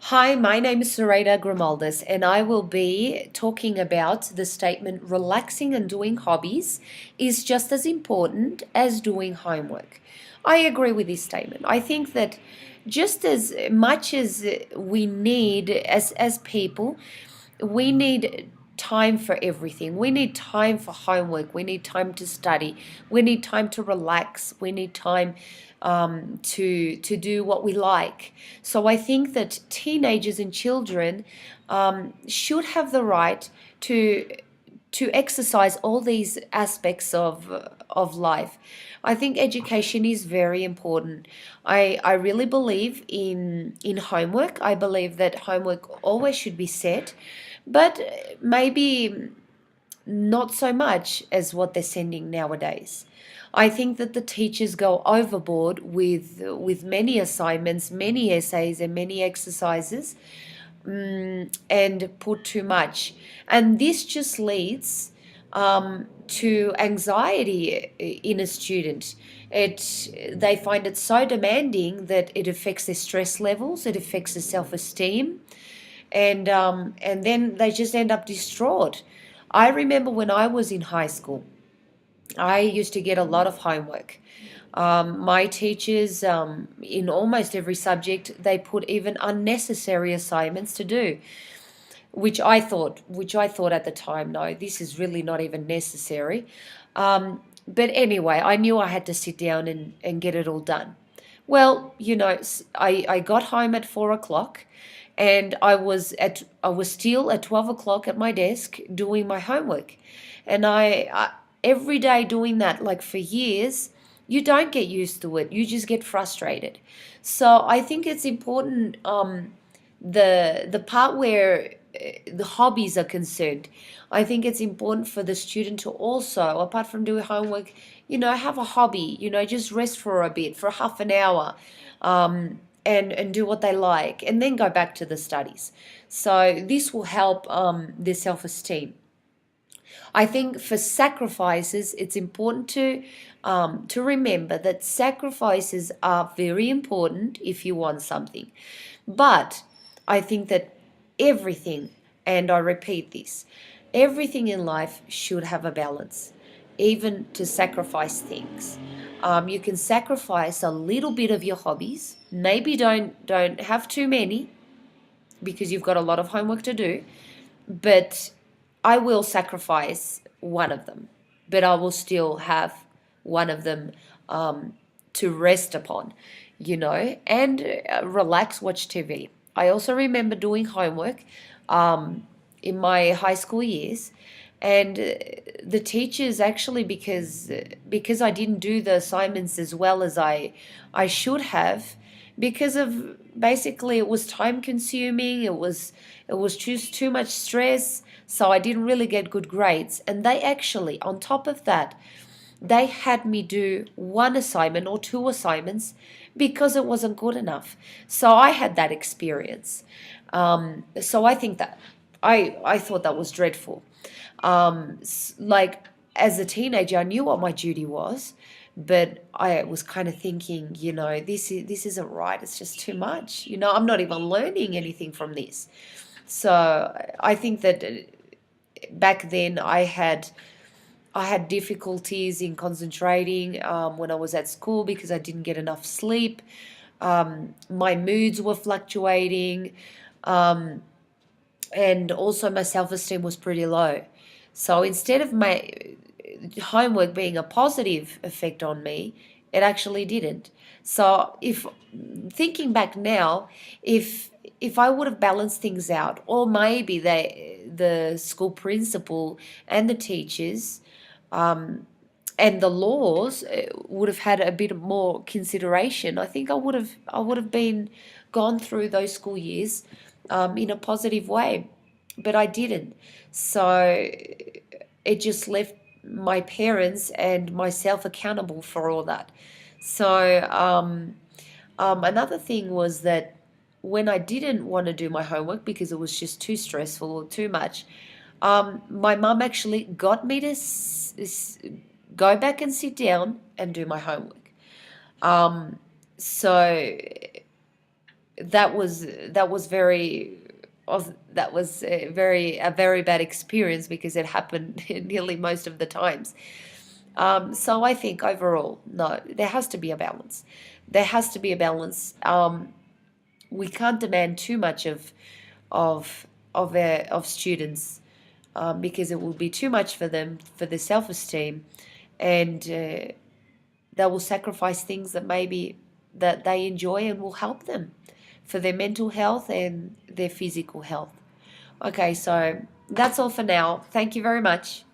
Hi, my name is Sarada Grimaldis, and I will be talking about the statement relaxing and doing hobbies is just as important as doing homework. I agree with this statement. I think that just as much as we need as people, we need time for everything. We need time for homework. We need time to study. We need time to relax. We need time to do what we like. So I think that teenagers and children should have the right to exercise all these aspects of life. I think education is very important. I really believe in homework. I believe that homework always should be set, but maybe not so much as what they're sending nowadays. I think that the teachers go overboard with many assignments, many essays, and many exercises, and put too much. And this just leads to anxiety in a student. They find it so demanding that it affects their stress levels, it affects their self-esteem, and then they just end up distraught. I remember when I was in high school, I used to get a lot of homework. My teachers, in almost every subject, they put even unnecessary assignments to do, which I thought at the time, no, this is really not even necessary. But anyway, I knew I had to sit down and get it all done. Well, I got home at 4 o'clock, and I was still at 12 o'clock at my desk doing my homework, and I every day doing that, like for years, you don't get used to it. You just get frustrated. So I think it's important, the part where the hobbies are concerned. I think it's important for the student to also, apart from doing homework, have a hobby. Just rest for a bit, for half an hour, and do what they like, and then go back to the studies. So this will help their self-esteem. I think for sacrifices, it's important to remember that sacrifices are very important if you want something. But I think that everything, and I repeat this, everything in life should have a balance, even to sacrifice things. You can sacrifice a little bit of your hobbies. Maybe don't have too many because you've got a lot of homework to do, but I will sacrifice one of them, but I will still have one of them to rest upon, and relax, watch TV. I also remember doing homework in my high school years, and the teachers actually, because I didn't do the assignments as well as I should have, because of basically it was time consuming, it was just too much stress, so I didn't really get good grades. And they actually, on top of that, they had me do one assignment or two assignments because it wasn't good enough. So I had that experience. So I think that I thought that was dreadful. Like, as a teenager, I knew what my duty was, but I was kind of thinking, this isn't right. It's just too much. I'm not even learning anything from this. So I think that back then I had difficulties in concentrating when I was at school because I didn't get enough sleep. My moods were fluctuating, and also my self-esteem was pretty low. So instead of my homework being a positive effect on me, it actually didn't. So, if thinking back now, if I would have balanced things out, or maybe the school principal and the teachers, and the laws would have had a bit more consideration, I think I would have been gone through those school years in a positive way, but I didn't. So it just left my parents and myself accountable for all that. So another thing was that when I didn't want to do my homework because it was just too stressful or too much, my mum actually got me to go back and sit down and do my homework. So that was very that was a very bad experience because it happened nearly most of the times. So I think overall, no, there has to be a balance. There has to be a balance. We can't demand too much of of students, because it will be too much for them, for their self-esteem, and they will sacrifice things that maybe that they enjoy and will help them for their mental health and their physical health. Okay, so that's all for now. Thank you very much.